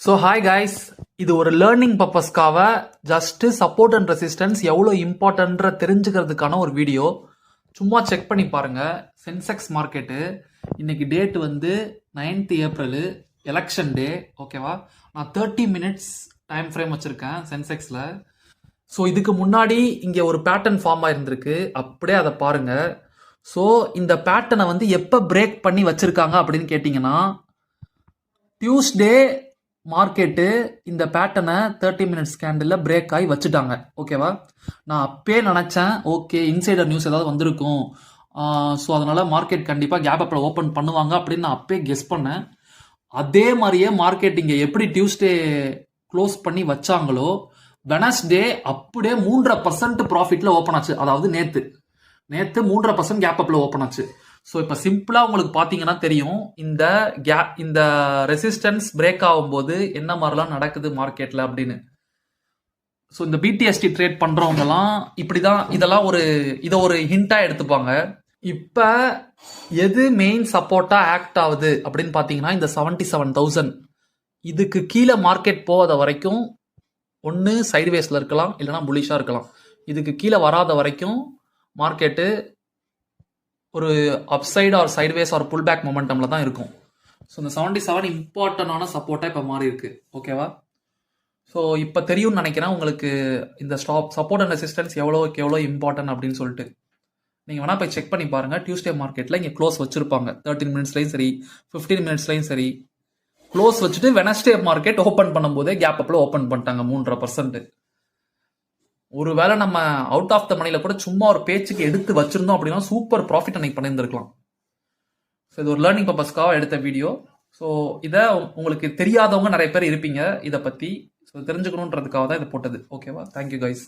So hi guys, இது ஒரு learning பர்பஸ்க்காக ஜஸ்ட் சப்போர்ட் அண்ட் ரெசிஸ்டன்ஸ் எவ்வளோ இம்பார்ட்டன்ற தெரிஞ்சுக்கிறதுக்கான ஒரு வீடியோ. சும்மா செக் பண்ணி பாருங்க. சென்செக்ஸ் மார்க்கெட்டு இன்னைக்கு டேட் வந்து 9th ஏப்ரல், எலெக்ஷன் டே. ஓகேவா, நான் 30 மினிட்ஸ் டைம் ஃப்ரேம் வச்சுருக்கேன் சென்செக்ஸில். ஸோ இதுக்கு முன்னாடி இங்கே ஒரு பேட்டர்ன் ஃபார்ம் ஆயிருந்திருக்கு, அப்படியே அதை பாருங்க. ஸோ இந்த பேட்டர்னை வந்து எப்போ பிரேக் பண்ணி வச்சிருக்காங்க அப்படின்னு கேட்டிங்கன்னா, டியூஸ்டே மார்க்கெட்டு இந்த பேட்டர்னை 30 மினிட்ஸ் கேண்டில் பிரேக் ஆகி வச்சுட்டாங்க. ஓகேவா, நான் அப்பே நினச்சேன் ஓகே இன்சைடர் நியூஸ் ஏதாவது வந்திருக்கும், ஸோ அதனால மார்க்கெட் கண்டிப்பாக கேப் அப்பில் ஓப்பன் பண்ணுவாங்க அப்படின்னு நான் அப்பே கெஸ் பண்ணேன். அதே மாதிரியே மார்க்கெட் இங்கே எப்படி டியூஸ்டே க்ளோஸ் பண்ணி வச்சாங்களோ, வெனஸ்டே அப்படியே 3.5% ப்ராஃபிட்டில் ஓப்பன் ஆச்சு. அதாவது நேற்று 3.5% கேப் அப்பில் ஓப்பன் ஆச்சு. ஸோ இப்போ சிம்பிளாக உங்களுக்கு பார்த்தீங்கன்னா தெரியும் இந்த ரெசிஸ்டன்ஸ் பிரேக் ஆகும்போது என்ன மாதிரிலாம் நடக்குது மார்க்கெட்டில் அப்படின்னு. ஸோ இந்த பிடிஎஸ்டி ட்ரேட் பண்ணுறவங்கலாம் இப்படி தான் இதை ஒரு ஹிண்ட்டாக எடுத்துப்பாங்க. இப்போ எது மெயின் சப்போர்ட்டாக ஆக்ட் ஆகுது அப்படின்னு பார்த்தீங்கன்னா, இந்த 77,000 இதுக்கு கீழே மார்க்கெட் போகாத வரைக்கும் ஒன்று சைட்வேஸில் இருக்கலாம், இல்லைனா புலிஷாக இருக்கலாம். இதுக்கு கீழே வராத வரைக்கும் மார்க்கெட்டு ஒரு upside or sideways or pull back மொமெண்டமில் தான் இருக்கும். ஸோ இந்த 77 இம்பார்ட்டண்டான சப்போர்ட்டாக இப்போ மாறி இருக்கு. ஓகேவா, ஸோ இப்போ தெரியும்னு நினைக்கிறேன் உங்களுக்கு இந்த சப்போர்ட் அண்ட் ரெசிஸ்டன்ஸ் எவ்வளோ இம்பார்ட்டன்ட் அப்படின்னு சொல்லிட்டு. நீங்கள் வேணால் போய் செக் பண்ணி பாருங்கள். டியூஸ்டே மார்க்கெட்டில் இங்கே க்ளோஸ் வச்சுருப்பாங்க 13 மினிட்ஸ்லையும் சரி, 15 மினிட்ஸ்லையும் சரி. க்ளோஸ் வச்சுட்டு வெனஸ்டே மார்க்கெட் ஓப்பன் பண்ணும்போதே கேப் அப்பில் ஓப்பன் பண்ணிட்டாங்க 3.5%. ஒருவேளை நம்ம அவுட் ஆஃப் த மணியில் கூட சும்மா ஒரு பேச்சுக்கு எடுத்து வச்சிருந்தோம் அப்படின்னா சூப்பர் ப்ராஃபிட் அன்னைக்கு பண்ணியிருந்திருக்கலாம். ஸோ இது ஒரு லேர்னிங் பர்பஸ்க்காக எடுத்த வீடியோ. ஸோ இதை உங்களுக்கு தெரியாதவங்க நிறைய பேர் இருப்பீங்க இதை பற்றி. ஸோ தெரிஞ்சுக்கணுன்றதுக்காக தான் இதை போட்டது. ஓகேவா, தேங்க்யூ கைஸ்.